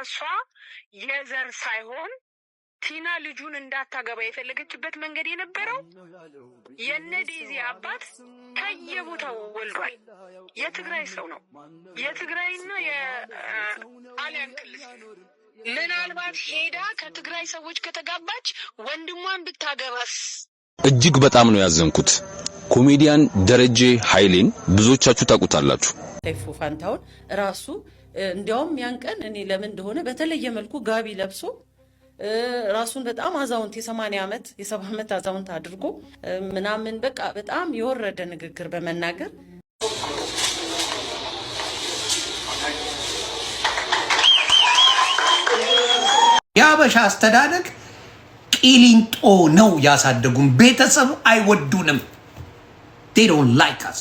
እሷ የዘር ሳይሆን ቲና ልጁን እንዳታገባ የፈለገችበት መንገድ የነበረው የነዴዚ አባት ከየቦታው ወልዷል። የትግራይ ሰው ነው። የትግራይና የጣሊያን ክልል ምናልባት ሄዳ ከትግራይ ሰዎች ከተጋባች ወንድሟን ብታገባስ? እጅግ በጣም ነው ያዘንኩት። ኮሜዲያን ደረጀ ኃይሌን ብዙዎቻችሁ ታውቁታላችሁ። ሰይፉ ፋንታውን ራሱ እንዲያውም ያን ቀን እኔ ለምን እንደሆነ በተለየ መልኩ ጋቢ ለብሶ ራሱን በጣም አዛውንት የ80 ዓመት የ70 ዓመት አዛውንት አድርጎ ምናምን በቃ በጣም የወረደ ንግግር በመናገር ያበሻ አስተዳደግ ቂሊንጦ ነው ያሳደጉን። ቤተሰብ አይወዱንም። they don't like us።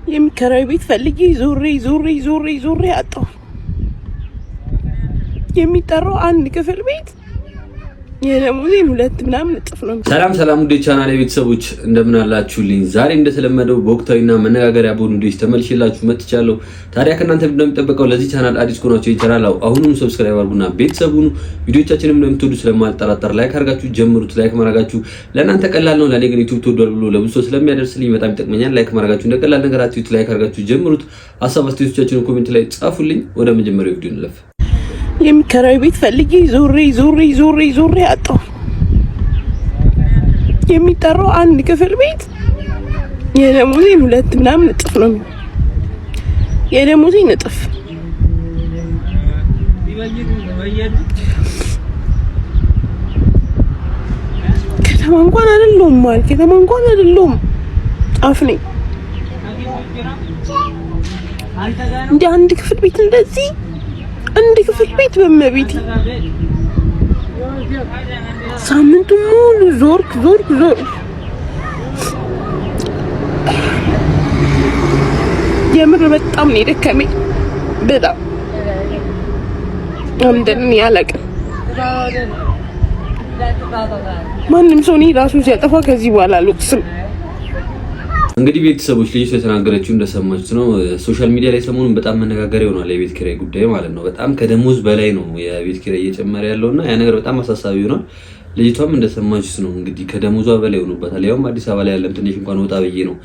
የሚከራይ ቤት ፈልጊ ዙሪ አጣው። የሚጠራው አንድ ክፍል ቤት የደሞዜን ሁለት ምናምን እጥፍ ነው። ሰላም ውድ ቻናሌ ቤተሰቦች እንደምን አላችሁልኝ? ዛሬ እንደተለመደው በወቅታዊና መነጋገሪያ በሆኑ ቪዲዮዎች ተመልሼላችሁ መጥቻለሁ። ታዲያ ከእናንተ እንደምጠበቀው ለዚህ ቻናል አዲስ ከሆናችሁ የቻናል አሁንም ሰብስክራይብ አድርጉና ቤተሰብ ሁኑ። ቪዲዮዎቻችንን እንደምትወዱ ስለማልጠራጠር ላይክ አድርጋችሁ ጀምሩት። ላይክ ማድረጋችሁ ለእናንተ ቀላል ነው፣ ለኔ ግን ዩቲዩብ ተወዷል ብሎ ለብዙ ሰው ስለሚያደርስልኝ በጣም ይጠቅመኛል። ላይክ ማድረጋችሁ እንደቀላል ነገር አትዩት። ላይክ አድርጋችሁ ጀምሩት። ሐሳብ አስተያየቶቻችሁን ኮሜንት ላይ ጻፉልኝ። ወደ መጀመሪያው ቪዲዮ እንለፍ። የሚከራይ ቤት ፈልጊ ዙሪ አጣው። የሚጠራው አንድ ክፍል ቤት የደሞዜን ሁለት ምናምን እጥፍ ነው። የደሞዜን እጥፍ ከተማ እንኳን አይደለም ማለት ከተማ እንኳን አይደለም አፍኔ እንደ አንድ ክፍል ቤት እንደዚህ አንድ ክፍል ቤት በመቤቴ ሳምንቱ ሙሉ ዞርክ የምር በጣም ነው የደከመኝ። በጣም እንደምን ያለቀ ማንም ሰው ነው ራሱ ሲያጠፋ ከዚህ በኋላ አልወቅስም። እንግዲህ ቤተሰቦች ልጅ የተናገረችው እንደሰማችሁት ነው። ሶሻል ሚዲያ ላይ ሰሞኑን በጣም መነጋገሪያ ሆኗል የቤት ኪራይ ጉዳይ ማለት ነው። በጣም ከደሞዝ በላይ ነው የቤት ኪራይ እየጨመረ ያለውና ያ ነገር በጣም አሳሳቢ ሆኗል። ልጅቷም እንደሰማችሁት ነው እንግዲህ ከደሞዟ በላይ ሆኖባታል። ያውም አዲስ አበባ ላይ ያለም ትንሽ እንኳን ወጣ ብዬ ነው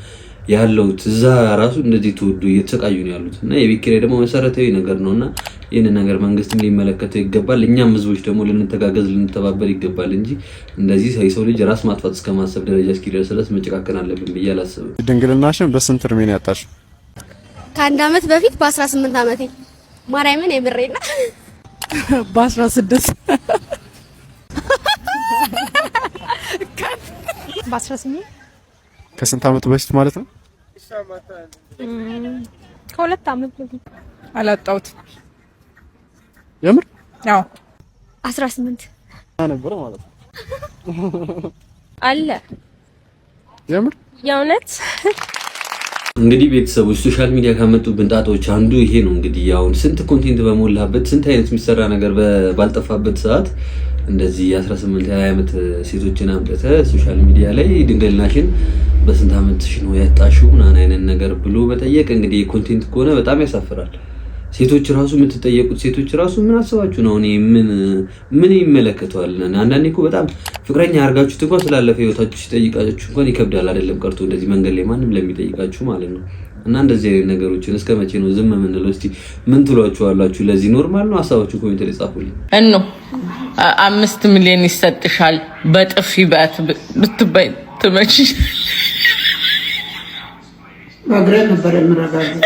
ያለው እዛ ራሱ እንደዚህ ተወዶ እየተሰቃዩ ነው ያሉት እና የቤት ኪራይ ደግሞ መሰረታዊ ነገር ነውና ይሄን ነገር መንግስትም ሊመለከተው ይገባል። እኛም ህዝቦች ደግሞ ልንተጋገዝ ልንተባበር ይገባል እንጂ እንደዚህ የሰው ልጅ ራስ ማጥፋት እስከማሰብ ደረጃ እስኪደርስ ድረስ መጨካከን አለብን ብዬ አላስብም። ድንግልናሽን በስንት እድሜ ነው ያጣሽ? ከአንድ አመት በፊት በ18 አመቴ ማርያምን የምሬና በ16 በ18 ከስንት አመት በፊት ማለት ነው? ከሁለት አመት በፊት አላጣሁት። የምር ያው 18 ነበር ማለት ነው አለ የምር የእውነት። እንግዲህ ቤተሰቦች ሶሻል ሚዲያ ካመጡብን ጣጣዎች አንዱ ይሄ ነው። እንግዲህ አሁን ስንት ኮንቴንት በሞላበት ስንት አይነት የሚሰራ ነገር ባልጠፋበት ሰዓት እንደዚህ 18 20 አመት ሴቶችን አምጥተ ሶሻል ሚዲያ ላይ ድንግልናሽን በስንት አመትሽ ነው ያጣሽው ምናምን አይነት ነገር ብሎ በጠየቅ እንግዲህ ኮንቴንት ከሆነ በጣም ያሳፍራል። ሴቶች ራሱ የምትጠየቁት ሴቶች ራሱ ምን አስባችሁ ነው? እኔ ምን ይመለከተዋል? አንዳንዴ እኮ በጣም ፍቅረኛ አርጋችሁት እንኳን ስላለፈ ህይወታችሁ ሲጠይቃችሁ እንኳን ይከብዳል አይደለም ቀርቶ እንደዚህ መንገድ ላይ ማንም ለሚጠይቃችሁ ማለት ነው። እና እንደዚህ አይነት ነገሮችን እስከ መቼ ነው ዝም የምንለው? እስቲ ምን ትሏችኋላችሁ? ለዚህ ኖርማል ነው? ሀሳባችሁ ኮሜንት ላይ ጻፉልኝ። 5 ሚሊዮን ይሰጥሻል በጥፊ ባት ብትበይ ትመጪ ማግረ ነበር የምረጋጋው።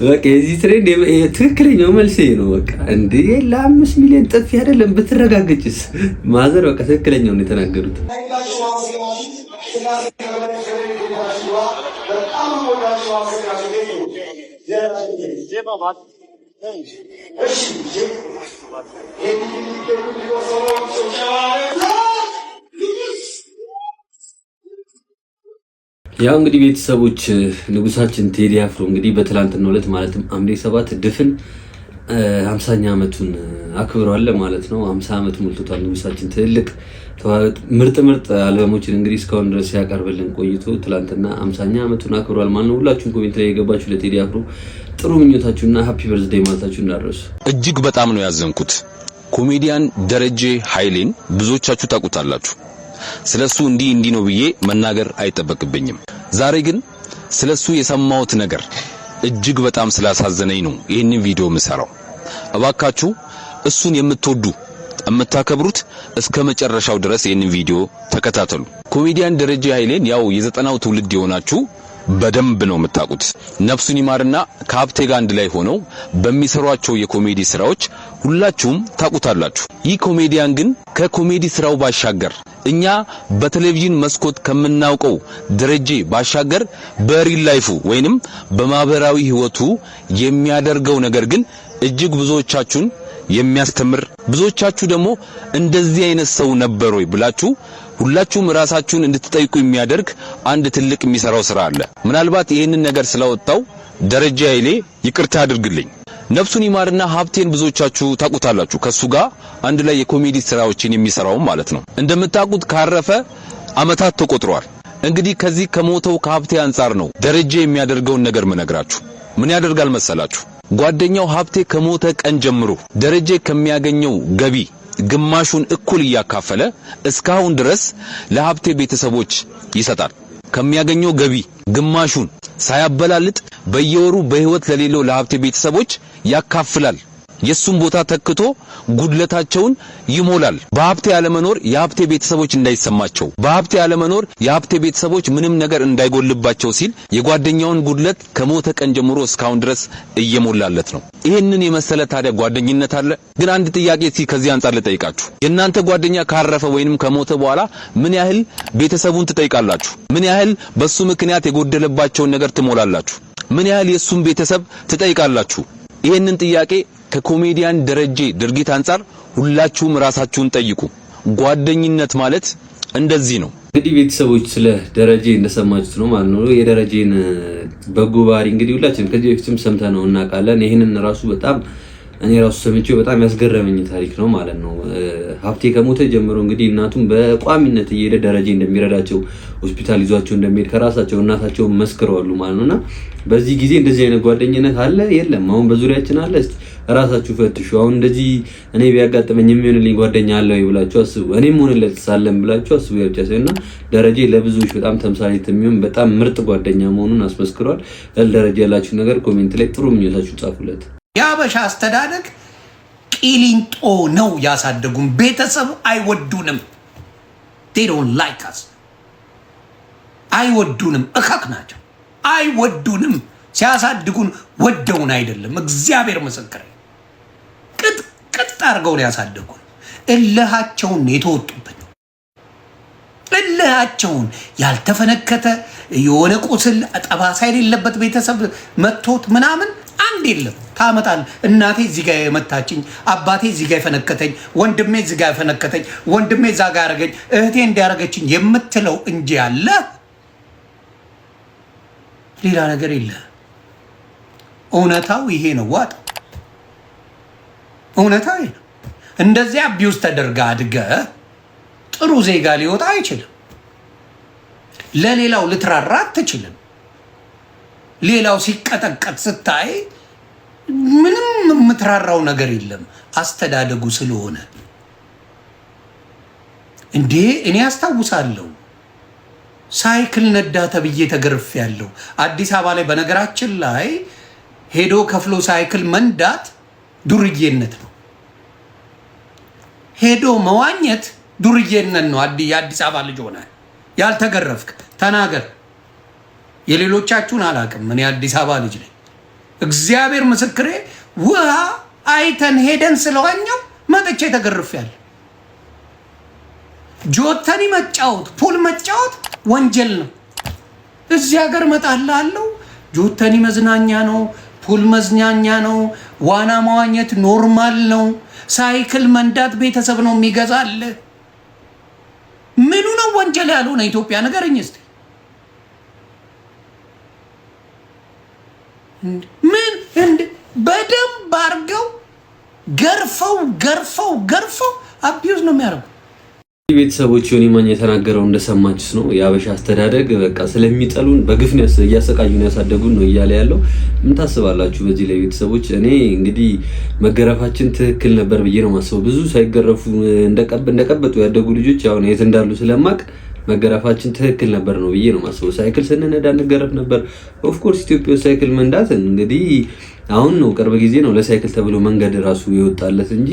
በቃ እዚህ ትሬንድ ትክክለኛው መልስ ነው። በቃ እንዴ ለ5 ሚሊዮን ጥፊ አይደለም ብትረጋግጭስ? ማዘር በቃ ትክክለኛው ነው የተናገሩት። ያው እንግዲህ ቤተሰቦች ንጉሳችን ቴዲ አፍሮ እንግዲህ በትላንትናው ዕለት ማለትም ሐምሌ 7 ድፍን 50ኛ ዓመቱን አክብሯል ማለት ነው። 50 ዓመት ሞልቶታል ንጉሳችን። ትልቅ ምርጥ አልበሞችን እንግዲህ እስካሁን ድረስ ያቀርብልን ቆይቶ ትላንትና 50ኛ ዓመቱን አክብሯል ማለት ነው። ሁላችሁም ኮሜንት ላይ የገባችሁ ለቴዲ አፍሮ ጥሩ ምኞታችሁና ሃፒ በርዝዴይ ማለታችሁ እንዳትረሱ። እጅግ በጣም ነው ያዘንኩት። ኮሜዲያን ደረጀ ኃይሌን ብዙዎቻችሁ ታውቁታላችሁ። ስለሱ እንዲህ ነው ብዬ መናገር አይጠበቅብኝም። ዛሬ ግን ስለሱ የሰማሁት ነገር እጅግ በጣም ስላሳዘነኝ ነው ይህንን ቪዲዮ የምሰራው። እባካችሁ እሱን የምታከብሩት እስከ መጨረሻው ድረስ ይህንን ቪዲዮ ተከታተሉ። ኮሜዲያን ደረጀ ኃይሌን ያው የዘጠናው ትውልድ የሆናችሁ በደንብ ነው የምታውቁት። ነፍሱን ይማርና ከሀብቴ ጋር አንድ ላይ ሆነው በሚሰሯቸው የኮሜዲ ስራዎች ሁላችሁም ታውቁታላችሁ። ይህ ኮሜዲያን ግን ከኮሜዲ ስራው ባሻገር እኛ በቴሌቪዥን መስኮት ከምናውቀው ደረጀ ባሻገር በሪል ላይፉ ወይንም በማህበራዊ ህይወቱ የሚያደርገው ነገር ግን እጅግ ብዙዎቻችሁን የሚያስተምር ብዙዎቻችሁ ደግሞ እንደዚህ አይነት ሰው ነበር ወይ ብላችሁ ሁላችሁም ራሳችሁን እንድትጠይቁ የሚያደርግ አንድ ትልቅ የሚሰራው ስራ አለ። ምናልባት ይሄንን ነገር ስለወጣው ደረጀ ኃይሌ ይቅርታ አድርግልኝ። ነፍሱን ይማርና ሀብቴን ብዙዎቻችሁ ታውቁታላችሁ። ከሱ ጋር አንድ ላይ የኮሜዲ ስራዎችን የሚሰራው ማለት ነው። እንደምታውቁት ካረፈ አመታት ተቆጥሯል። እንግዲህ ከዚህ ከሞተው ከሀብቴ አንፃር ነው ደረጀ የሚያደርገውን ነገር ምነግራችሁ። ምን ያደርጋል መሰላችሁ? ጓደኛው ሀብቴ ከሞተ ቀን ጀምሮ ደረጀ ከሚያገኘው ገቢ ግማሹን እኩል እያካፈለ እስካሁን ድረስ ለሀብቴ ቤተሰቦች ይሰጣል። ከሚያገኘው ገቢ ግማሹን ሳያበላልጥ በየወሩ በህይወት ለሌለው ለሀብቴ ቤተሰቦች ያካፍላል። የሱን ቦታ ተክቶ ጉድለታቸውን ይሞላል። በሀብቴ ያለመኖር የሀብቴ ቤተሰቦች እንዳይሰማቸው፣ በሀብቴ ያለመኖር የሀብቴ ቤተሰቦች ምንም ነገር እንዳይጎልባቸው ሲል የጓደኛውን ጉድለት ከሞተ ቀን ጀምሮ እስካሁን ድረስ እየሞላለት ነው። ይሄንን የመሰለ ታዲያ ጓደኝነት አለ? ግን አንድ ጥያቄ ከዚህ አንፃር ልጠይቃችሁ። የእናንተ ጓደኛ ካረፈ ወይንም ከሞተ በኋላ ምን ያህል ቤተሰቡን ትጠይቃላችሁ? ምን ያህል በሱ ምክንያት የጎደለባቸውን ነገር ትሞላላችሁ? ምን ያህል የሱን ቤተሰብ ትጠይቃላችሁ? ይሄንን ጥያቄ ከኮሜዲያን ደረጀ ድርጊት አንፃር ሁላችሁም ራሳችሁን ጠይቁ። ጓደኝነት ማለት እንደዚህ ነው። እንግዲህ ቤተሰቦች ስለ ደረጀ እንደሰማችሁት ነው ማለት ነው። የደረጀን በጎ ባህሪ እንግዲህ ሁላችንም ከዚህ በፊትም ሰምተነው እናውቃለን። ይሄንን ራሱ በጣም እኔ ራሱ ሰምቼው በጣም ያስገረመኝ ታሪክ ነው ማለት ነው። ሀብቴ ከሞተ ጀምሮ እንግዲህ እናቱም በቋሚነት እየሄደ ደረጀ እንደሚረዳቸው ሆስፒታል ይዟቸው እንደሚሄድ ከራሳቸው እናታቸው መስክረዋል ማለት ነውና በዚህ ጊዜ እንደዚህ አይነት ጓደኝነት አለ የለም? አሁን በዙሪያችን አለ? እስቲ ራሳችሁ ፈትሹ። አሁን እንደዚህ እኔ ቢያጋጥመኝ የሚሆንልኝ ጓደኛ አለ ወይ ብላችሁ አስቡ። እኔም ሆነለት ሳለም ብላችሁ አስቡ። ያቻሰና ደረጀ ለብዙዎች በጣም ተምሳሌት የሚሆን በጣም ምርጥ ጓደኛ መሆኑን አስመስክሯል። ለደረጀ ያላችሁ ነገር ኮሜንት ላይ ጥሩ ምኞታችሁ ጻፉለት። የአበሻ አስተዳደግ ቂሊንጦ ነው ያሳደጉን። ቤተሰብ አይወዱንም። they don't like us አይወዱንም። እካክ ናቸው። አይወዱንም። ሲያሳድጉን ወደውን አይደለም። እግዚአብሔር ምስክር። ቅጥ አድርገው ነው ያሳደጉን። እልሃቸውን የተወጡበት እልሃቸውን ያልተፈነከተ የሆነ ቁስል ጠባሳ የሌለበት ቤተሰብ መጥቶት ምናምን አንድ የለም። ታመጣል። እናቴ እዚህ ጋር የመታችኝ፣ አባቴ እዚህ ጋር የፈነከተኝ፣ ወንድሜ እዚህ ጋር የፈነከተኝ፣ ወንድሜ እዛ ጋር ያረገኝ፣ እህቴ እንዲያረገችኝ የምትለው እንጂ ያለ ሌላ ነገር የለ። እውነታው ይሄ ነው። ዋጥ እውነታው ይሄ ነው። እንደዚያ አቢውስ ተደርጋ አድገ ጥሩ ዜጋ ሊወጣ አይችልም። ለሌላው ልትራራ አትችልም። ሌላው ሲቀጠቀጥ ስታይ ምንም የምትራራው ነገር የለም። አስተዳደጉ ስለሆነ እንዴ እኔ አስታውሳለሁ ሳይክል ነዳ ተብዬ ተገርፌያለሁ። አዲስ አበባ ላይ በነገራችን ላይ ሄዶ ከፍሎ ሳይክል መንዳት ዱርዬነት ነው። ሄዶ መዋኘት ዱርዬነት ነው። የአዲስ አበባ ልጅ ሆነ ያልተገረፍክ ተናገር። የሌሎቻችሁን አላቅም። እኔ አዲስ አበባ ልጅ ነኝ። እግዚአብሔር ምስክሬ። ውሃ አይተን ሄደን ስለዋኘው መጥቼ ተገርፌያለሁ። ጆተኒ መጫወት፣ ፑል መጫወት ወንጀል ነው። እዚህ ሀገር እመጣልሃለሁ። ጆተኒ መዝናኛ ነው፣ ፑል መዝናኛ ነው፣ ዋና መዋኘት ኖርማል ነው። ሳይክል መንዳት ቤተሰብ ነው የሚገዛልህ። ምኑ ነው ወንጀል ያልሆነ? ኢትዮጵያ ንገረኝ እስቲ። ምን በደንብ አድርገው ገርፈው አቢዩዝ ነው የሚያደርጉ። ቤተሰቦች ዮኒ ማኛ የተናገረው እንደሰማችሁት ነው። የአበሻ አስተዳደግ በቃ ስለሚጠሉን በግፍ ነው እያሰቃዩን ያሳደጉን ነው እያለ ያለው። ምን ታስባላችሁ በዚህ ላይ ቤተሰቦች? እኔ እንግዲህ መገረፋችን ትክክል ነበር ብዬ ነው ማስበው። ብዙ ሳይገረፉ እንደቀበጡ ያደጉ ልጆች አሁን የት እንዳሉ ስለማቅ መገረፋችን ትክክል ነበር ነው ብዬ ነው ማስበው። ሳይክል ስንነዳ እንገረፍ ነበር። ኦፍ ኮርስ ኢትዮጵያ ሳይክል መንዳት እንግዲህ አሁን ነው ቅርብ ጊዜ ነው ለሳይክል ተብሎ መንገድ ራሱ ይወጣለት እንጂ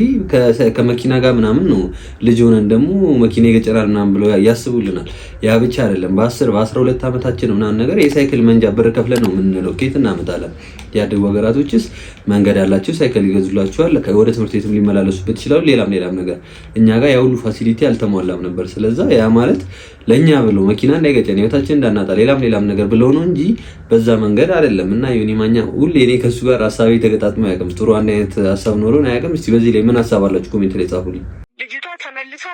ከመኪና ጋር ምናምን ነው። ልጅ ሆነን ደግሞ መኪና ይገጨናል ምናምን ብለው ያስቡልናል። ያ ብቻ አይደለም በ10 በ12 ዓመታችን ምናምን ነገር የሳይክል መንጃ ብር ከፍለን ነው የምንለው። ከየት እናመጣለን? ያደጉ ሀገራቶችስ መንገድ ያላቸው ሳይክል ይገዙላቸዋል። ወደ ትምህርት ቤትም ሊመላለሱበት ይችላሉ። ሌላም ነገር እኛ ጋር ያ ሁሉ ፋሲሊቲ አልተሟላም ነበር። ስለዚህ ያ ማለት ለኛ ብሎ መኪና እንዳይገጨን ህይወታችን እንዳናጣ ሌላም ነገር ብለው ነው እንጂ በዛ መንገድ አይደለም። እና ዮኒ ማኛ ሁሌ እኔ ከሱ ጋር ሐሳቤ ተገጣጥሞ አያውቅም። ጥሩ አንድ አይነት ሐሳብ ኖሮን አያውቅም። እስቲ በዚህ ላይ ምን ሐሳብ አላችሁ? ኮሜንት ላይ ጻፉልኝ። ልጅቷ ተመልሳ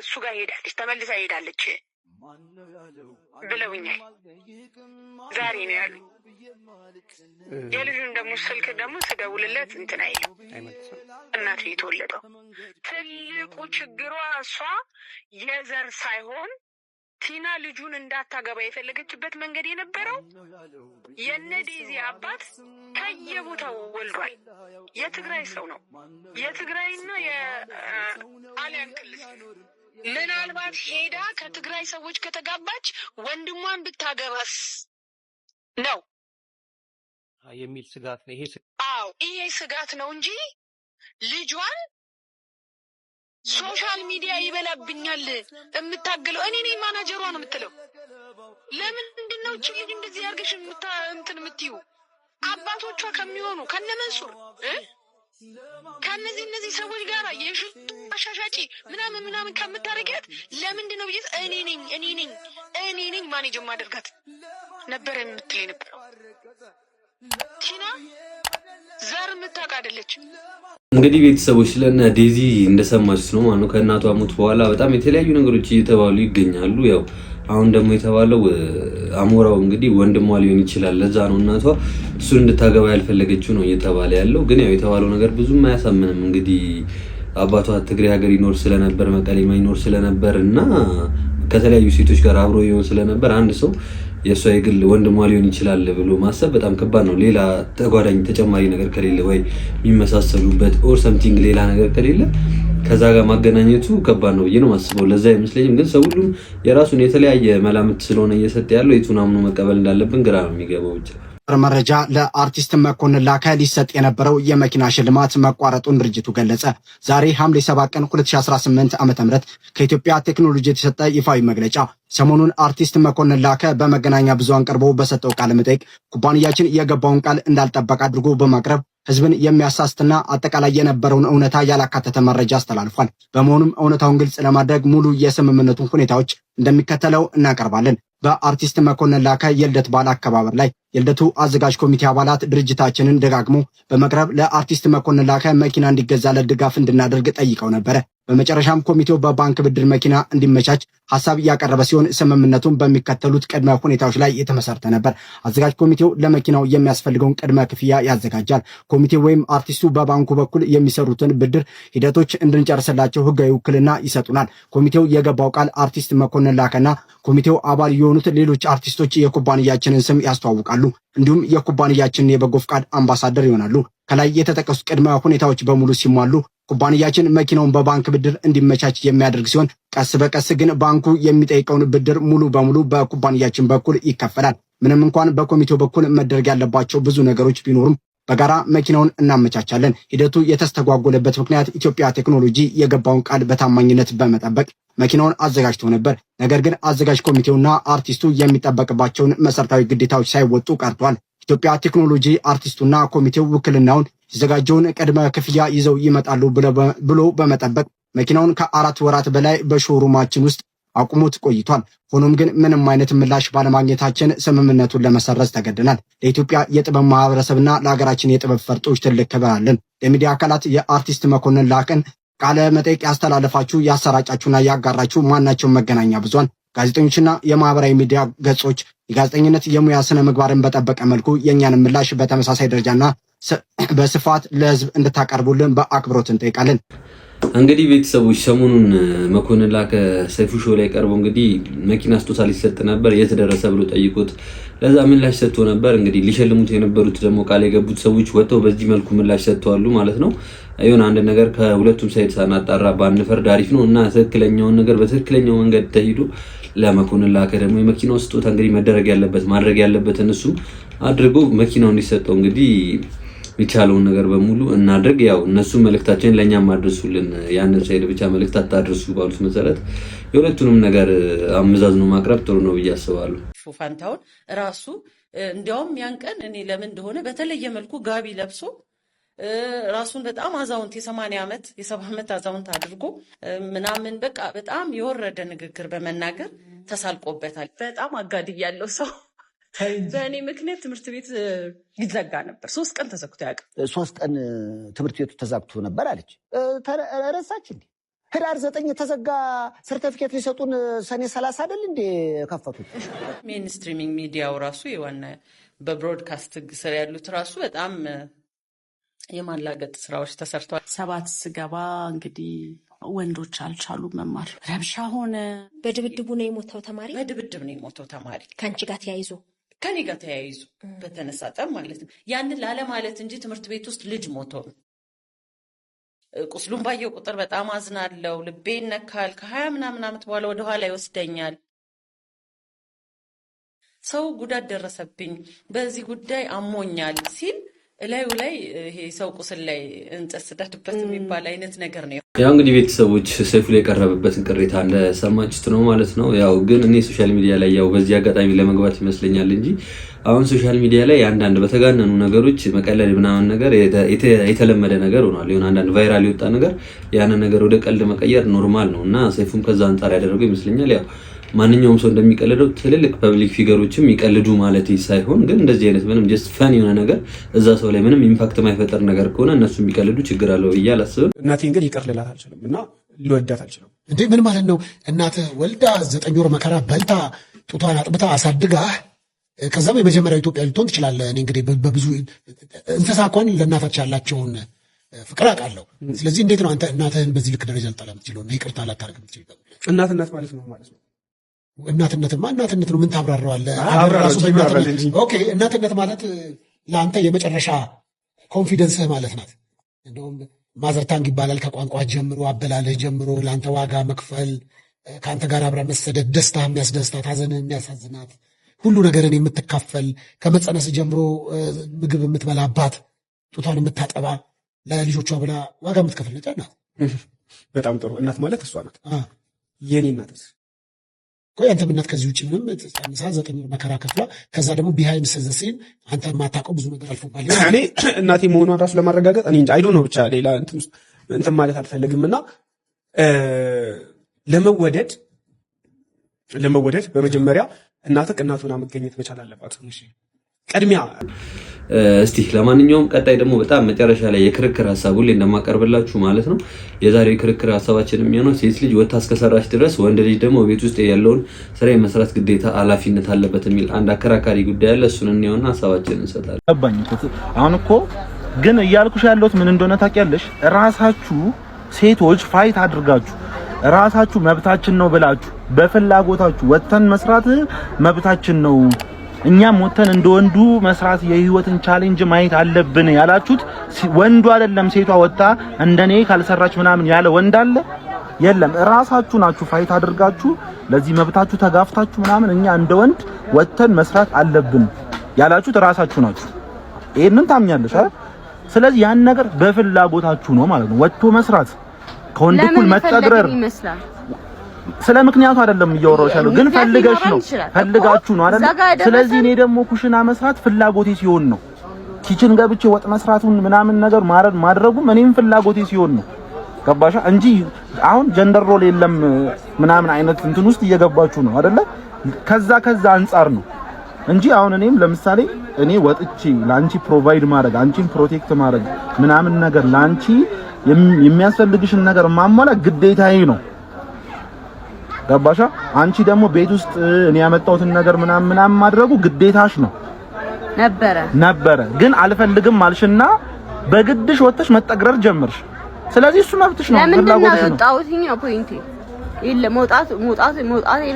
እሱ ጋር ሄዳለች፣ ተመልሳ ሄዳለች ብለውኛል። ዛሬ ነው ያሉ። የልጁን ደግሞ ስልክ ደግሞ ስደውልለት እንትን አይልም፣ እናቱ የተወለደው። ትልቁ ችግሯ እሷ የዘር ሳይሆን ቲና ልጁን እንዳታገባ የፈለገችበት መንገድ የነበረው የነ ዴዚ አባት ከየቦታው ወልዷል። የትግራይ ሰው ነው፣ የትግራይና የጣሊያን ክልል። ምናልባት ሄዳ ከትግራይ ሰዎች ከተጋባች ወንድሟን ብታገባስ ነው የሚል ስጋት ነው። ይሄ ስጋት ነው እንጂ ልጇን ሶሻል ሚዲያ ይበላብኛል የምታገለው እኔ ነኝ ማናጀሯ ነው የምትለው። ለምንድን ነው እቺ ልጅ እንደዚህ ያርገሽ እንትን የምትዩ? አባቶቿ ከሚሆኑ ከነመንሱር ከነዚህ ሰዎች ጋር የሽቱ አሻሻጪ ምናምን ከምታረጊያት ለምንድን ነው ብዬ እኔ ነኝ ማኔጅ ማደርጋት ነበር የምትለኝ ነበረው። ቲና ዘር የምታውቅ አይደለች። እንግዲህ ቤተሰቦች ስለነ ዴዚ እንደሰማችሁት ነው ማለት ነው። ከእናቷ ሞት በኋላ በጣም የተለያዩ ነገሮች እየተባሉ ይገኛሉ። ያው አሁን ደግሞ የተባለው አሞራው እንግዲህ ወንድሟ ሊሆን ይችላል። ለዛ ነው እናቷ እሱን እንድታገባ ያልፈለገችው ነው እየተባለ ያለው። ግን ያው የተባለው ነገር ብዙም አያሳምንም። እንግዲህ አባቷ ትግራይ ሀገር ይኖር ስለነበር መቀሌ ይኖር ስለነበር እና ከተለያዩ ሴቶች ጋር አብሮ ይሆን ስለነበር አንድ ሰው የሷ የግል ወንድሟ ሊሆን ይችላል ብሎ ማሰብ በጣም ከባድ ነው። ሌላ ተጓዳኝ ተጨማሪ ነገር ከሌለ ወይ የሚመሳሰሉበት ኦር ሰምቲንግ ሌላ ነገር ከሌለ ከዛ ጋር ማገናኘቱ ከባድ ነው ብዬ ነው ማስበው። ለዛ አይመስለኝም። ግን ሰው ሁሉም የራሱን የተለያየ መላምት ስለሆነ እየሰጠ ያለው የቱን አምኖ መቀበል እንዳለብን ግራ ነው የሚገባው ብቻ። መረጃ ለአርቲስት መኮንን ላከ ሊሰጥ የነበረው የመኪና ሽልማት መቋረጡን ድርጅቱ ገለጸ። ዛሬ ሐምሌ 7 ቀን 2018 ዓ.ም ከኢትዮጵያ ቴክኖሎጂ የተሰጠ ይፋዊ መግለጫ። ሰሞኑን አርቲስት መኮንን ላከ በመገናኛ ብዙሃን ቀርቦ በሰጠው ቃለ መጠይቅ ኩባንያችን የገባውን ቃል እንዳልጠበቀ አድርጎ በማቅረብ ህዝብን የሚያሳስትና አጠቃላይ የነበረውን እውነታ ያላካተተ መረጃ አስተላልፏል። በመሆኑም እውነታውን ግልጽ ለማድረግ ሙሉ የስምምነቱን ሁኔታዎች እንደሚከተለው እናቀርባለን። በአርቲስት መኮንን ላከ የልደት በዓል አከባበር ላይ የልደቱ አዘጋጅ ኮሚቴ አባላት ድርጅታችንን ደጋግሞ በመቅረብ ለአርቲስት መኮንን ላከ መኪና እንዲገዛለት ድጋፍ እንድናደርግ ጠይቀው ነበረ። በመጨረሻም ኮሚቴው በባንክ ብድር መኪና እንዲመቻች ሐሳብ ያቀረበ ሲሆን ስምምነቱን በሚከተሉት ቅድመ ሁኔታዎች ላይ የተመሰረተ ነበር። አዘጋጅ ኮሚቴው ለመኪናው የሚያስፈልገውን ቅድመ ክፍያ ያዘጋጃል። ኮሚቴው ወይም አርቲስቱ በባንኩ በኩል የሚሰሩትን ብድር ሂደቶች እንድንጨርስላቸው ህጋዊ ውክልና ይሰጡናል። ኮሚቴው የገባው ቃል አርቲስት መኮንን ላከና ኮሚቴው አባል የሆኑት ሌሎች አርቲስቶች የኩባንያችንን ስም ያስተዋውቃሉ። እንዲሁም የኩባንያችንን የበጎ ፍቃድ አምባሳደር ይሆናሉ። ከላይ የተጠቀሱት ቅድመ ሁኔታዎች በሙሉ ሲሟሉ ኩባንያችን መኪናውን በባንክ ብድር እንዲመቻች የሚያደርግ ሲሆን ቀስ በቀስ ግን ባንኩ የሚጠይቀውን ብድር ሙሉ በሙሉ በኩባንያችን በኩል ይከፈላል። ምንም እንኳን በኮሚቴው በኩል መደረግ ያለባቸው ብዙ ነገሮች ቢኖሩም በጋራ መኪናውን እናመቻቻለን። ሂደቱ የተስተጓጎለበት ምክንያት ኢትዮጵያ ቴክኖሎጂ የገባውን ቃል በታማኝነት በመጠበቅ መኪናውን አዘጋጅቶ ነበር። ነገር ግን አዘጋጅ ኮሚቴውና አርቲስቱ የሚጠበቅባቸውን መሰረታዊ ግዴታዎች ሳይወጡ ቀርቷል። ኢትዮጵያ ቴክኖሎጂ አርቲስቱና ኮሚቴው ውክልናውን የተዘጋጀውን ቅድመ ክፍያ ይዘው ይመጣሉ ብሎ በመጠበቅ መኪናውን ከ4 ወራት በላይ በሾሩማችን ውስጥ አቁሞት ቆይቷል። ሆኖም ግን ምንም አይነት ምላሽ ባለማግኘታችን ስምምነቱን ለመሰረዝ ተገደናል። ለኢትዮጵያ የጥበብ ማህበረሰብና ለሀገራችን የጥበብ ፈርጦች ትልቅ ክብር አለን። ለሚዲያ አካላት የአርቲስት መኮንን ላከን ቃለ መጠይቅ ያስተላለፋችሁ፣ ያሰራጫችሁና ያጋራችሁ ማናቸውም መገናኛ ብዙሃን፣ ጋዜጠኞችና የማህበራዊ ሚዲያ ገጾች የጋዜጠኝነት የሙያ ስነ ምግባርን በጠበቀ መልኩ የእኛን ምላሽ በተመሳሳይ ደረጃና በስፋት ለህዝብ እንድታቀርቡልን በአክብሮት እንጠይቃለን። እንግዲህ ቤተሰቦች ሰሞኑን መኮንን ላከ ሰይፉ ሾው ላይ ቀርቦ እንግዲህ መኪና ስጦታ ሊሰጥ ነበር የተደረሰ ብሎ ጠይቆት ለዛ ምላሽ ሰጥቶ ነበር። እንግዲህ ሊሸልሙት የነበሩት ደግሞ ቃል የገቡት ሰዎች ወጥተው በዚህ መልኩ ምላሽ ሰጥተዋል ማለት ነው። አይሆን አንድ ነገር ከሁለቱም ሳይድ ሳናጣራ ባንፈርድ አሪፍ ነው እና ትክክለኛውን ነገር በትክክለኛው መንገድ ተሄዶ ለመኮንን ላከ ደግሞ የመኪናው ስጦታ እንግዲህ ማድረግ ያለበትን እሱ አድርጎ መኪናው እንዲሰጠው እንግዲህ ይቻለውን ነገር በሙሉ እናድርግ። ያው እነሱ መልእክታችንን ለኛም ማድረሱልን ያንን ሳይድ ብቻ መልእክት አታድርሱ ባሉት መሰረት የሁለቱንም ነገር አመዛዝኖ ማቅረብ ጥሩ ነው ብዬ አስባለሁ። ፋንታውን ራሱ እንዲያውም ያን ቀን እኔ ለምን እንደሆነ በተለየ መልኩ ጋቢ ለብሶ ራሱን በጣም አዛውንት የ80 ዓመት የ70 ዓመት አዛውንት አድርጎ ምናምን በቃ በጣም የወረደ ንግግር በመናገር ተሳልቆበታል። በጣም አጋድያለሁ ሰው በእኔ ምክንያት ትምህርት ቤት ይዘጋ ነበር። 3 ቀን ተዘግቶ ያውቃል። 3 ቀን ትምህርት ቤቱ ተዘግቶ ነበር አለች። ረሳች እንዴ? ህዳር 9 ተዘጋ። ሰርቲፊኬት ሊሰጡን ሰኔ 30 አይደል እንዴ ከፈቱት? ሜንስትሪሚንግ ሚዲያው ራሱ የዋና በብሮድካስት ስር ያሉት ራሱ በጣም የማላገጥ ስራዎች ተሰርተዋል። 7 ስገባ እንግዲህ ወንዶች አልቻሉ መማር፣ ረብሻ ሆነ። በድብድቡ ነው የሞተው ተማሪ። በድብድብ ነው የሞተው ተማሪ ከአንቺ ጋር ተያይዞ ከኔ ጋር ተያይዞ በተነሳ ጠብ ማለት ነው። ያንን ላለማለት እንጂ ትምህርት ቤት ውስጥ ልጅ ሞቶ ነው። ቁስሉን ባየው ቁጥር በጣም አዝናለሁ። ልቤ ይነካል። ከ20 ምናምን ዓመት በኋላ ወደኋላ ይወስደኛል። ሰው ጉዳት ደረሰብኝ፣ በዚህ ጉዳይ አሞኛል ሲል እላዩ ላይ ይሄ ሰው ቁስል ላይ እንጨት ስደድበት የሚባል አይነት ነገር ነው። ያው እንግዲህ ቤተሰቦች ሰይፉ ላይ የቀረበበትን ቅሬታ እንደሰማችሁት ነው ማለት ነው። ያው ግን እኔ ሶሻል ሚዲያ ላይ ያው በዚህ አጋጣሚ ለመግባት ይመስለኛል እንጂ አሁን ሶሻል ሚዲያ ላይ አንዳንድ በተጋነኑ ነገሮች መቀለል ምናምን ነገር የተለመደ ነገር ሆኗል። ይሁን አንዳንድ ቫይራል የወጣ ነገር ያንን ነገር ወደ ቀልድ መቀየር ኖርማል ነው እና ሰይፉም ከዛ አንፃር ያደረገው ይመስለኛል። ያው ማንኛውም ሰው እንደሚቀልደው ትልልቅ ፐብሊክ ፊገሮችም ይቀልዱ ማለት ሳይሆን ግን እንደዚህ አይነት ምንም ጀስት ፈን የሆነ ነገር እዛ ሰው ላይ ምንም ኢምፓክት የማይፈጠር ነገር ከሆነ እነሱ የሚቀልዱ ችግር አለው ብዬ አላስብም። እናቴን ግን ይቅር ልላት አልችልም እና ልወዳት አልችልም። እንዴ ምን ማለት ነው? እናትህ ወልዳ 9 ወር መከራ በልታ ጡቷን አጥብታ አሳድጋ ከዛም የመጀመሪያው ኢትዮጵያ ልትሆን ትችላለህ። እኔ እንግዲህ በብዙ እንስሳ እንኳን ለእናታቸው ያላቸውን ፍቅር አውቃለሁ። ስለዚህ እንዴት ነው አንተ እናትህን በዚህ ልክ ደረጃ ልጠላ የምትችለው? ይቅርታ ላታደርግ የምትችለው? እናትነት ማለት ነው ማለት ነው። እናትነትማ እናትነት ነው። ምን ታብራራዋለህ? ኦኬ እናትነት ማለት ለአንተ የመጨረሻ ኮንፊደንስህ ማለት ናት። እንደውም ማዘርታንግ ይባላል። ከቋንቋ ጀምሮ አበላለህ ጀምሮ ለአንተ ዋጋ መክፈል፣ ከአንተ ጋር አብራ መሰደድ፣ ደስታ የሚያስደስታት፣ ሀዘንህ የሚያሳዝናት፣ ሁሉ ነገርን የምትካፈል፣ ከመጸነስ ጀምሮ ምግብ የምትበላባት፣ ጡቷን የምታጠባ፣ ለልጆቿ ብላ ዋጋ የምትከፍል ነጭ ናት። በጣም ጥሩ እናት ማለት እሷ ናት። የኔ እናትስ አንተም እናት ከዚህ ውጭ ምንም 9 ወር መከራ ከፍላ ከዛ ደግሞ ቢሃይንድ ሰዘሲን አንተ የማታውቀው ብዙ ነገር አልፎባል። እኔ እናቴ መሆኗን ራሱ ለማረጋገጥ እኔ እንጂ አይዶ ነው ብቻ ሌላ እንትን ማለት አልፈልግምና ለመወደድ በመጀመሪያ እናትህ እናቱን መገኘት መቻል አለባት ቅድሚያ። እስቲ ለማንኛውም ቀጣይ ደግሞ በጣም መጨረሻ ላይ የክርክር ሐሳብ ሁሌ እንደማቀርብላችሁ ማለት ነው። የዛሬው የክርክር ሐሳባችን የሚሆነው ሴት ልጅ ወጥታ እስከሰራች ድረስ ወንድ ልጅ ደግሞ ቤት ውስጥ ያለውን ስራ የመስራት ግዴታ ኃላፊነት አለበት የሚል አንድ አከራካሪ ጉዳይ አለ። እሱን እንየውና ሐሳባችንን እንሰጣለን። አሁን እኮ ግን እያልኩሽ ያለሁት ምን እንደሆነ ታውቂያለሽ? ራሳችሁ ሴቶች ፋይት አድርጋችሁ ራሳችሁ መብታችን ነው ብላችሁ በፍላጎታችሁ ወጥተን መስራት መብታችን ነው እኛም ወተን እንደወንዱ መስራት የህይወትን ቻሌንጅ ማየት አለብን ያላችሁት ወንዱ አይደለም። ሴቷ ወጣ እንደኔ ካልሰራች ምናምን ያለ ወንድ አለ የለም። ራሳችሁ ናችሁ ፋይት አድርጋችሁ ለዚህ መብታችሁ ተጋፍታችሁ ምናምን እኛ እንደ ወንድ ወተን መስራት አለብን ያላችሁት ራሳችሁ ናችሁ። ይሄንን ታምኛለሽ አይደል? ስለዚህ ያን ነገር በፍላጎታችሁ ነው ማለት ነው። ወጥቶ መስራት ከወንድ እኩል መጠግረር ስለ ምክንያቱ አይደለም እያወራሁሽ ያለው ግን ፈልጋችሁ ነው አይደል? ስለዚህ እኔ ደግሞ ኩሽና መስራት ፍላጎቴ ሲሆን ነው። ኪችን ገብቼ ወጥ መስራቱን ምናምን ነገር ማድረጉም እኔም ፍላጎቴ ሲሆን ነው። ገባሻ? እንጂ አሁን ጀንደር ሮል የለም ምናምን አይነት እንትን ውስጥ እየገባችሁ ነው አይደለ? ከዛ አንጻር ነው እንጂ አሁን እኔም ለምሳሌ እኔ ወጥቼ ላንቺ ፕሮቫይድ ማድረግ አንቺን ፕሮቴክት ማድረግ ምናምን ነገር ላንቺ የሚያስፈልግሽን ነገር ማሟላት ግዴታዬ ነው። ገባሻ? አንቺ ደግሞ ቤት ውስጥ እኔ ያመጣሁትን ነገር ምናምን ማድረጉ ግዴታሽ ነው። ነበረ ግን አልፈልግም አልሽና በግድሽ ወጥተሽ መጠግረር ጀመርሽ። ስለዚህ እሱ መብትሽ ነው። ለምንድን ነው የወጣሁትኝ ነው ፖይንቴ። ይሄ መውጣት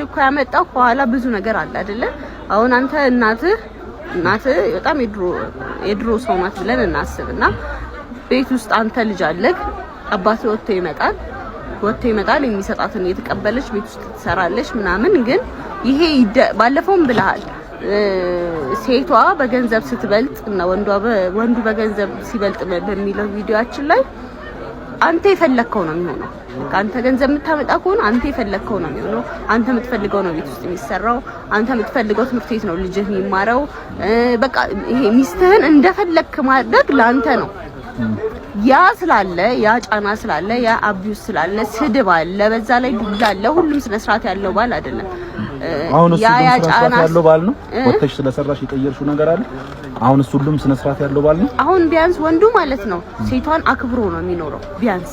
እኮ ያመጣው ከኋላ ብዙ ነገር አለ አይደለ? አሁን አንተ እናትህ በጣም የድሮ ሰው ናት ብለን እናስብና ቤት ውስጥ አንተ ልጅ አለህ፣ አባትህ ወጥቶ ይመጣል የሚሰጣትን እየተቀበለች ቤት ውስጥ ትሰራለች ምናምን። ግን ይሄ ባለፈውም ብለሃል ሴቷ በገንዘብ ስትበልጥ እና ወንዱ በገንዘብ ሲበልጥ በሚለው ቪዲዮአችን ላይ አንተ የፈለከው ነው የሚሆነው። አንተ ገንዘብ የምታመጣ ከሆነ አንተ የፈለከው ነው የሚሆነው። አንተ የምትፈልገው ነው ቤት ውስጥ የሚሰራው። አንተ የምትፈልገው ትምህርት ቤት ነው ልጅህ የሚማረው። በቃ ይሄ ሚስትህን እንደፈለክ ማድረግ ላንተ ነው። ያ ስላለ ያ ጫና ስላለ ያ አቢዩስ ስላለ ስድብ አለ፣ በዛ ላይ ዱላ አለ። ሁሉም ስነ ስርዓት ያለው ባል አይደለም። አሁን እሱ ስነ ስርዓት ያለው ባል ነው። ወጥተሽ ስለሰራሽ የቀየርሽው ነገር አለ። አሁን እሱ ሁሉም ስነ ስርዓት ያለው ባል ነው። አሁን ቢያንስ ወንዱ ማለት ነው ሴቷን አክብሮ ነው የሚኖረው። ቢያንስ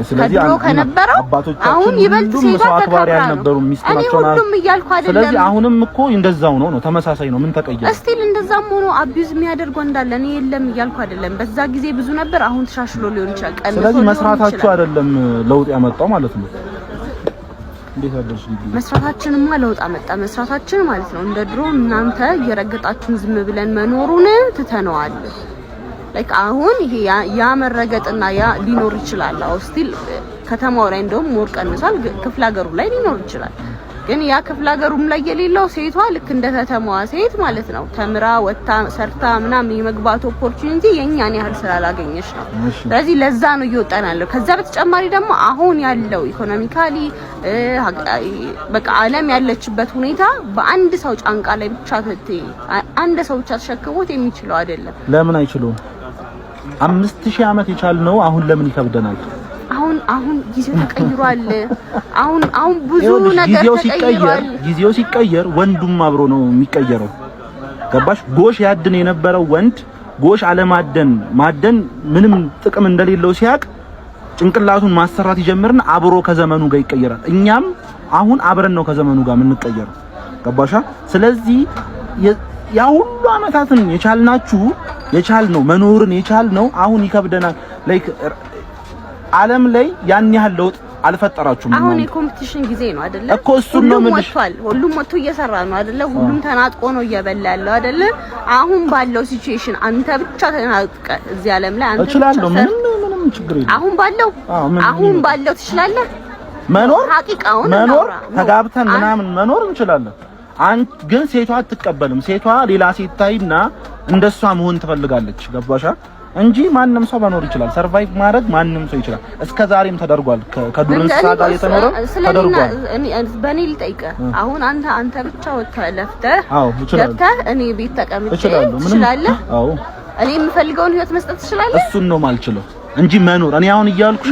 ስለዚህ ከነበረው አሁን ይበልጥ ሴቷን አክባሪ ያልነበሩ ሚስቶቻቸው ናቸው። ሁሉም እያልኩ አይደለም። ስለዚህ አሁንም እኮ እንደዛው ነው ተመሳሳይ ነው። ምን ተቀየረ? እስቲል እንደዛም ሆኖ አቢዩዝ የሚያደርገው እንዳለ እኔ የለም እያልኩ አይደለም። በዛ ጊዜ ብዙ ነበር፣ አሁን ተሻሽሎ ሊሆን ይችላል። ስለዚህ መስራታችሁ አይደለም ለውጥ ያመጣው ማለት ነው። መስራታችንማ ለውጥ አመጣ። መስራታችን ማለት ነው እንደ ድሮ እናንተ እየረገጣችሁን ዝም ብለን መኖሩን ትተነዋል። ላይክ አሁን ይሄ ያ መረገጥና ያ ሊኖር ይችላል። አው ስቲል ከተማው ላይ እንደውም ሞር ቀንሷል። ክፍለ ሀገሩ ላይ ሊኖር ይችላል። ግን ያ ክፍለ ሀገሩም ላይ የሌለው ሴቷ ልክ እንደ ከተማዋ ሴት ማለት ነው ተምራ ወጣ ሰርታ ምናምን የመግባት ኦፖርቹኒቲ የኛን ያህል ስላላገኘች ነው። ስለዚህ ለዛ ነው እየወጣን ያለው። ከዛ በተጨማሪ ደግሞ አሁን ያለው ኢኮኖሚካሊ በቃ ዓለም ያለችበት ሁኔታ በአንድ ሰው ጫንቃ ላይ ብቻ አንድ ሰው ብቻ ተሸክሞት የሚችለው አይደለም። ለምን አይችሉም? 5000 ዓመት የቻልነው አሁን ለምን ይከብደናል? አሁን ጊዜው ተቀይሯል። አሁን ብዙ ነገር ተቀይሯል። ጊዜው ሲቀየር ወንዱም አብሮ ነው የሚቀየረው። ገባሽ? ጎሽ ያድን የነበረው ወንድ ጎሽ አለማደን ማደን ምንም ጥቅም እንደሌለው ሲያቅ ጭንቅላቱን ማሰራት ይጀምርና አብሮ ከዘመኑ ጋር ይቀየራል። እኛም አሁን አብረን ነው ከዘመኑ ጋር የምንቀየረው። ገባሻ? ስለዚህ ያ ሁሉ አመታትን የቻልነው መኖርን የቻልነው አሁን ይከብደናል። ላይክ ዓለም ላይ ያን ያህል ለውጥ አልፈጠራችሁም። አሁን የኮምፒቲሽን ጊዜ ነው አይደለ? እኮ እሱን ነው የምልሽ። ሁሉም ወጥቶ እየሰራ ነው አይደለ? ሁሉም ተናጥቆ ነው እየበላ ያለው አይደለ? አሁን ባለው ሲቹዌሽን አንተ ብቻ ተናጥቀ እዚህ ዓለም ላይ አንተ እችላለሁ፣ ምንም ችግር የለም። አሁን ባለው ትችላለህ መኖር ተጋብተን ምናምን መኖር እንችላለን። ግን ሴቷ አትቀበልም። ሴቷ ሌላ ሴት ታይና እንደሷ መሆን ትፈልጋለች። ገባሻ? እንጂ ማንንም ሰው መኖር ይችላል። ሰርቫይቭ ማድረግ ማንንም ሰው ይችላል። እስከዛሬም ተደርጓል። ከዱር እንስሳ ጋር የተኖረ ተደርጓል። በእኔ ልጠይቅህ አሁን አንተ ብቻ ወጥተህ ለፍተህ ገብተህ እኔ ቤት ተቀምጬ ትችላለህ? አዎ እኔ የምፈልገውን ህይወት መስጠት ትችላለህ? እሱን ነው ማልችለው እንጂ መኖር እኔ አሁን እያልኩሽ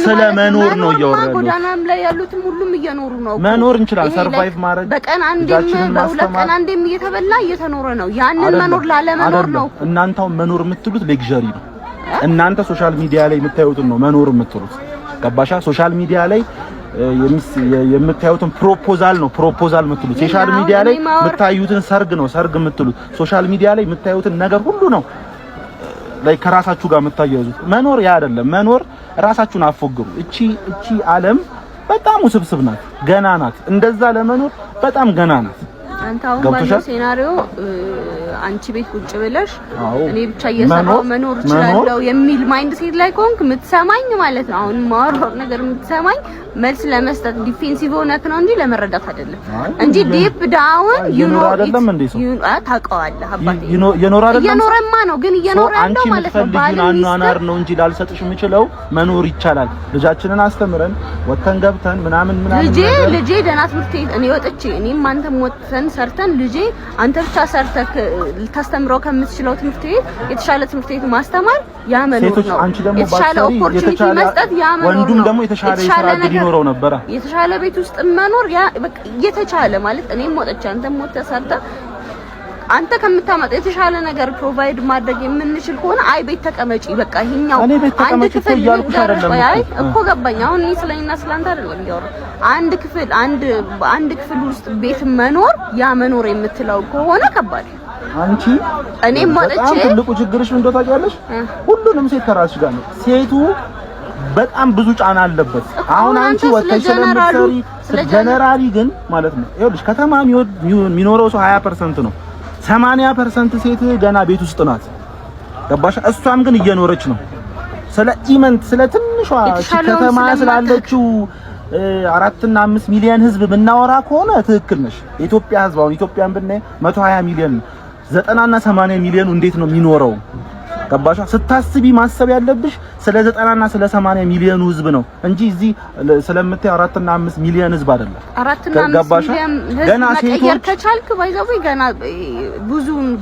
ስለ መኖር ነው እያወራለሁ። ጎዳናም ላይ ያሉትም ሁሉም እየኖሩ ነው። መኖር እንችላለን። ሰርቫይቭ ማድረግ በቀን አንዴም በሁለት ቀን አንዴም እየተበላ ነው። ያንን መኖር ላለመኖር ነው። እናንተው መኖር የምትሉት ሌክዠሪ ነው። እናንተ ሶሻል ሚዲያ ላይ የምታዩትን ነው መኖር የምትሉት። ገባሻ? ሶሻል ሚዲያ ላይ የምታዩትን ፕሮፖዛል የምትሉት። ሶሻል ሚዲያ ላይ የምታዩትን ሰርግ የምትሉት። ሶሻል ሚዲያ ላይ የምታዩትን ነገር ሁሉ ነው ላይ ከራሳችሁ ጋር የምታያይዙት። መኖር ያ አይደለም። መኖር ራሳችሁን አፎግሩ። እቺ ዓለም በጣም ውስብስብ ናት፣ ገና ናት። እንደዛ ለመኖር በጣም ገና ናት። አንተ አሁን ባለው ሴናሪዮ አንቺ ቤት ቁጭ ብለሽ እኔ ብቻ እየሰራው መኖር እችላለሁ የሚል ማይንድ ሴት ላይ ኮንክ የምትሰማኝ ማለት ነው። አሁን ማወራው ነገር የምትሰማኝ መልስ ለመስጠት ዲፌንሲቭ ሆነክ ነው እንጂ ለመረዳት አይደለም እንጂ ዲፕ ዳውን ታውቀዋለህ። አባቴ እየኖረማ ነው ግን እየኖረ ያለው ማለት ነው ባልናናር ነው እንጂ ላልሰጥሽ የምችለው መኖር ይቻላል። ልጃችንን አስተምረን ወተን ገብተን ምናምን ልጄ ደህና ትምህርት ቤት እኔ ወጥቼ እኔም አንተም ወጥተን ሰርተን ልጄ አንተ ብቻ ሰርተክ ልታስተምረው ከምትችለው ትምህርት ቤት የተሻለ ትምህርት ቤት ማስተማር ያ መኖር ነው። የተሻለ ኦፖርቹኒቲ መስጠት ያ መኖር ነው። ወንዱም ደግሞ የተሻለ የስራ እድል ይኖረው ነበር። የተሻለ ቤት ውስጥ መኖር ያ በቃ የተሻለ ማለት እኔም ወጥቼ አንተም ወጥተህ ሰርተህ አንተ ከምታመጣ የተሻለ ነገር ፕሮቫይድ ማድረግ የምንችል ከሆነ አይ ቤት ተቀመጪ በቃ ይሄኛው አንድ ክፍል እኮ ገባኝ። አሁን እኔ ስለኔና ስላንተ አይደለም ያወራው። አንድ ክፍል ውስጥ ቤት መኖር ያ መኖር የምትለው ከሆነ ከባድ አንቺ እኔም ወጥቼ በጣም ትልቁ ችግርሽ ምን ታውቂያለሽ? ሁሉንም ሴት ከራስሽ ጋር ነው። ሴቱ በጣም ብዙ ጫና አለበት። አሁን አንቺ ወጥተሽ ስለምትሰሪ ጀነራሊ ግን ማለት ነው ይኸውልሽ ከተማ የሚኖረው ሰው 20% ነው። 80% ሴት ገና ቤት ውስጥ ናት። ገባሽ? እሷም ግን እየኖረች ነው። ስለ ኢመንት ስለ ትንሿ ከተማ ስላለችው 4 እና 5 ሚሊዮን ህዝብ ብናወራ ከሆነ ትክክል ነሽ። የኢትዮጵያ ህዝብ አሁን ኢትዮጵያን ብናይ 120 ሚሊዮን 90 እና 80 ሚሊዮን እንዴት ነው የሚኖረው? ገባሽ? ስታስቢ ማሰብ ያለብሽ ስለ 90 እና ስለ 80 ሚሊዮን ህዝብ ነው እንጂ እዚህ ስለምታይ 4 እና 5 ሚሊዮን ህዝብ አይደለም። 4 እና 5 ሚሊዮን ገና ሴቶች ከቻልክ ባይዘው ገና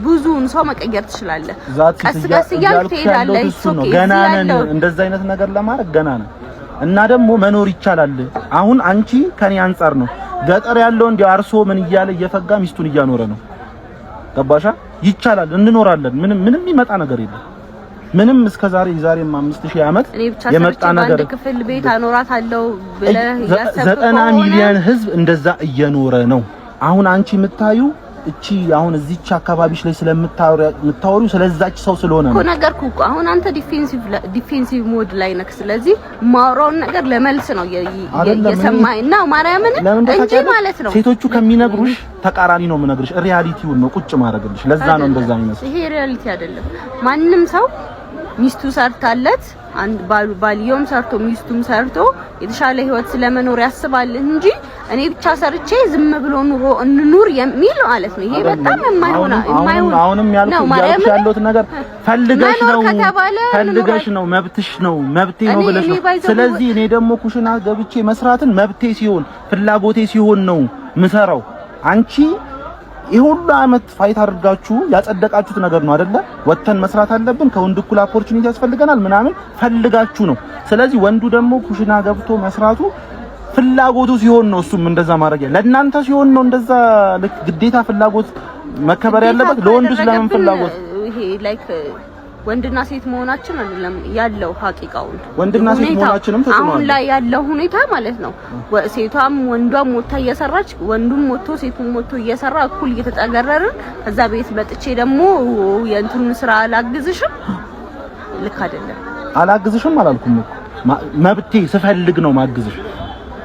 ብዙውን ሰው መቀየር ትችላለህ። ቀስ ቀስ እያልክ ትሄዳለህ። ገና ነን እንደዛ አይነት ነገር ለማድረግ ገና ነን። እና ደግሞ መኖር ይቻላል። አሁን አንቺ ከኔ አንፃር ነው ገጠር ያለው እንዲህ አርሶ ምን እያለ እየፈጋ ሚስቱን እያኖረ ነው። ገባሻ? ይቻላል፣ እንኖራለን። ምንም ይመጣ ነገር የለም። ምንም እስከዛሬ ዛሬም 5000 ዓመት የመጣ ነገር ክፍል ቤት አኖራታለሁ ብለህ ያሰብከው 90 ሚሊዮን ህዝብ እንደዛ እየኖረ ነው። አሁን አንቺ የምታዩ እቺ አሁን እዚች አካባቢሽ ላይ ስለምታወሪው ስለዛች ሰው ስለሆነ ነው እኮ ነገርኩህ እኮ። አሁን አንተ ዲፌንሲቭ ሞድ ላይ ነክ። ስለዚህ ማውራውን ነገር ለመልስ ነው የሰማኝ ነው ማርያምን እንጂ ማለት ነው። ሴቶቹ ከሚነግሩሽ ተቃራኒ ነው የምነግርሽ። ሪያሊቲውን ነው ቁጭ ማድረግልሽ። ለዛ ነው እንደዛ የሚመስለው። ይሄ ሪያሊቲ አይደለም። ማንም ሰው ሚስቱ ሰርታለት አንድ ባልየውም ሰርቶ ሚስቱም ሰርቶ የተሻለ ህይወት ስለመኖር ያስባል እንጂ እኔ ብቻ ሰርቼ ዝም ብሎ ኑሮ እንኑር የሚል ማለት ነው። ይሄ በጣም አሁንም ያልኩት ነገር ፈልገሽ ነው መብትሽ ነው መብቴ ነው ብለሽ ነው። ስለዚህ እኔ ደግሞ ኩሽና ገብቼ መስራትን መብቴ ሲሆን ፍላጎቴ ሲሆን ነው ምሰራው። አንቺ ይሁሉ አመት ፋይት አድርጋችሁ ያጸደቃችሁት ነገር ነው አይደለ? ወተን መስራት አለብን፣ ከወንድ እኩል ኦፖርቹኒቲ ያስፈልገናል ምናምን ፈልጋችሁ ነው። ስለዚህ ወንዱ ደግሞ ኩሽና ገብቶ መስራቱ ፍላጎቱ ሲሆን ነው እሱም እንደዛ ማድረግ ያለ። ለእናንተ ሲሆን ነው እንደዛ ልክ ግዴታ ፍላጎት መከበር ያለበት። ለወንዱስ ለምን ፍላጎት? ይሄ ላይክ ወንድና ሴት መሆናችን አይደለም ያለው ሀቂቃው። ወንድና ሴት መሆናችንም ተጽዕኖ አሁን ላይ ያለው ሁኔታ ማለት ነው። ሴቷም ወንዷም ሞታ እየሰራች ወንዱም ሞቶ ሴቱም ሞቶ እየሰራ እኩል እየተጠገረርን ከዛ ቤት መጥቼ ደግሞ የእንትኑን ስራ አላግዝሽም። ልክ አይደለም። አላግዝሽም አላልኩም እኮ መብቴ ስፈልግ ነው ማግዝሽ።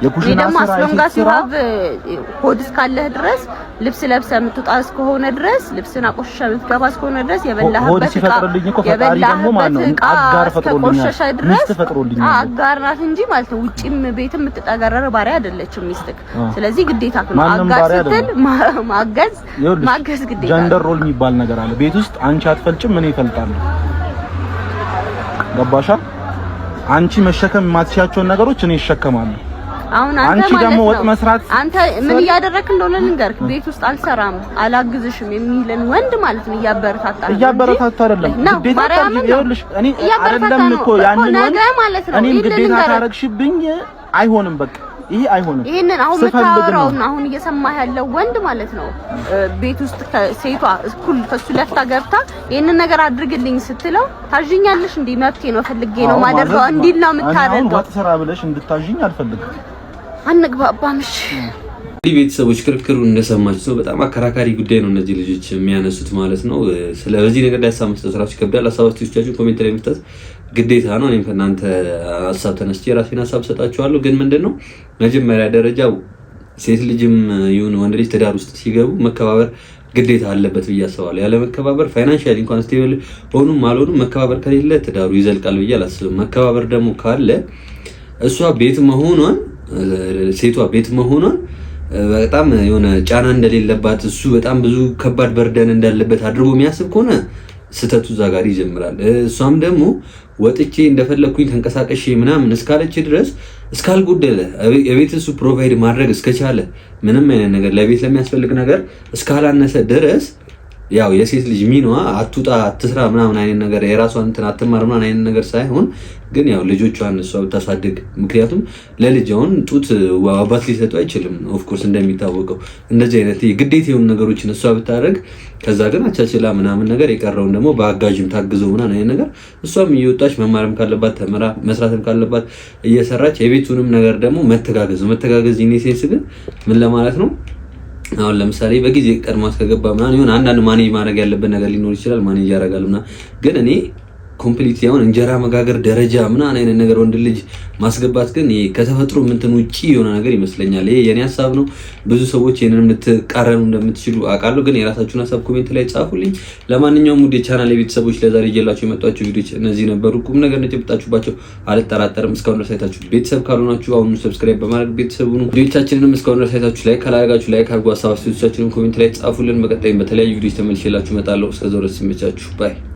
የኩሽና ስራ ሆድ እስካለህ ድረስ ልብስ ለብሰህ የምትወጣ እስከሆነ ድረስ ልብስን አቆሸሽ የምትገባ እስከሆነ ድረስ የበላህበት ሲፈጥርልኝ እኮ ፈጣሪ ደግሞ ማለት ነው አጋር ፈጥሮልኛል። አጋር ናት እንጂ ማለት ነው ውጪም ቤትም የምትጠገረር ባሪያ አይደለችም ሚስትክ። ስለዚህ ግዴታ ነው አጋር ስትል ማገዝ ግዴታ። ጀንደር ሮል የሚባል ነገር አለ ቤት ውስጥ። አንቺ አትፈልጭም እኔ እፈልጣለሁ። ገባሻ? አንቺ መሸከም የማትሻቸውን ነገሮች እኔ እሸከማለሁ። አሁን አንተ ደግሞ ወጥ መስራት አንተ ምን እያደረክ እንደሆነ ልንገርክ። ቤት ውስጥ አልሰራም አላግዝሽም የሚልን ወንድ ማለት ነው እያበረታታ አይደለም ግዴታ ታርጊልሽ። እኔ አይደለም እኮ ያንን ወንድ ማለት ነው እኔም ግዴታ ታረግሽብኝ አይሆንም። በቃ ይሄ አይሆንም። ይሄንን አሁን መታወራውና አሁን እየሰማህ ያለው ወንድ ማለት ነው ቤት ውስጥ ሴቷ እኩል ከሱ ለፍታ ገብታ ይሄንን ነገር አድርግልኝ ስትለው ታዥኛለሽ እንዴ? መብቴ ነው ፈልጌ ነው ማደርገው እንዲል ነው የምታደርገው። ወጥ ስራ ብለሽ እንድታዥኝ አልፈልግም። አንግባባም። እሺ እንግዲህ ቤተሰቦች ክርክሩን እንደሰማችሁ ነው። በጣም አከራካሪ ጉዳይ ነው እነዚህ ልጆች የሚያነሱት ማለት ነው። ስለዚህ ነገር ላይ ሀሳብ መስጠት ራሱ ይከብዳል። ሀሳባችሁ ኮሜንት ላይ መስጠት ግዴታ ነው። እኔም ከእናንተ ሀሳብ ተነስቼ የራሴን ሀሳብ ሰጣችኋለሁ። ግን ምንድነው መጀመሪያ ደረጃው ሴት ልጅም ይሁን ወንድ ልጅ ትዳር ውስጥ ሲገቡ መከባበር ግዴታ አለበት ብዬ አስባለሁ። ያለ መከባበር ፋይናንሻሊ እንኳን ስቴብል ሆኑም አልሆኑም መከባበር ከሌለ ትዳሩ ይዘልቃል ብዬ አላስብም። መከባበር ደግሞ ካለ እሷ ቤት መሆኗን ሴቷ ቤት መሆኗን በጣም የሆነ ጫና እንደሌለባት እሱ በጣም ብዙ ከባድ በርደን እንዳለበት አድርጎ የሚያስብ ከሆነ ስተቱ እዛ ጋር ይጀምራል። እሷም ደግሞ ወጥቼ እንደፈለኩኝ ተንቀሳቀሽ ምናምን እስካለች ድረስ እስካልጎደለ የቤት እሱ ፕሮቫይድ ማድረግ እስከቻለ ምንም አይነት ነገር ለቤት ለሚያስፈልግ ነገር እስካላነሰ ድረስ ያው የሴት ልጅ ሚናዋ አትውጣ አትስራ ምናምን አይነት ነገር የራሷን እንትን አትማር ምናምን አይነት ነገር ሳይሆን ግን ያው ልጆቿን እሷ ብታሳድግ። ምክንያቱም ለልጅውን ጡት አባት ሊሰጡ አይችልም። ኦፍ ኮርስ እንደሚታወቀው እንደዚህ አይነት ግዴታ የሆኑ ነገሮችን እሷ ብታደርግ ከዛ ግን አቻችላ ምናምን ነገር የቀረውን ደግሞ በአጋዥም ታግዘው ምናምን አይነት ነገር እሷም እየወጣች መማርም ካለባት ተምራ መስራትም ካለባት እየሰራች የቤቱንም ነገር ደግሞ መተጋገዝ ኢኔሴንስ ግን ምን ለማለት ነው አሁን ለምሳሌ በጊዜ ቀድማት ከገባ ምናምን ይሁን አንዳንድ ማኔጅ ማድረግ ያለበት ነገር ሊኖር ይችላል። ማኔጅ ያደርጋል ምናምን ግን እኔ ኮምፕሊትሊ አሁን እንጀራ መጋገር ደረጃ ምናምን አይነት ነገር ወንድ ልጅ ማስገባት ግን ከተፈጥሮ ምንትን ውጪ የሆነ ነገር ይመስለኛል። ይሄ የኔ ሐሳብ ነው። ብዙ ሰዎች ይሄንን ልትቃረኑ እንደምትችሉ አውቃለሁ። ግን የራሳችሁን ሐሳብ ኮሜንት ላይ ጻፉልኝ። ለማንኛውም ውድ የቻናሌ ቤተሰቦች ለዛሬ ይዤላችሁ የመጣችሁ ቪዲዮዎች እነዚህ ነበሩ። ቁም ነገር እንደጨብጣችሁባቸው አልጠራጠርም። እስካሁን ድረስ አይታችሁ ቤተሰብ ካልሆናችሁ አሁን ሰብስክራይብ በማድረግ ቤተሰብ ሁኑ። ቪዲዮቻችንንም እስካሁን ድረስ አይታችሁ ላይክ ካላደረጋችሁ ላይክ አድርጉ። ሐሳብ አስተያየቶቻችሁን ኮሜንት ላይ ጻፉልን። በቀጣይም በተለያዩ ቪዲዮዎች ተመልሼላችሁ እመጣለሁ። እስከዛው ድረስ ይመቻችሁ። ባይ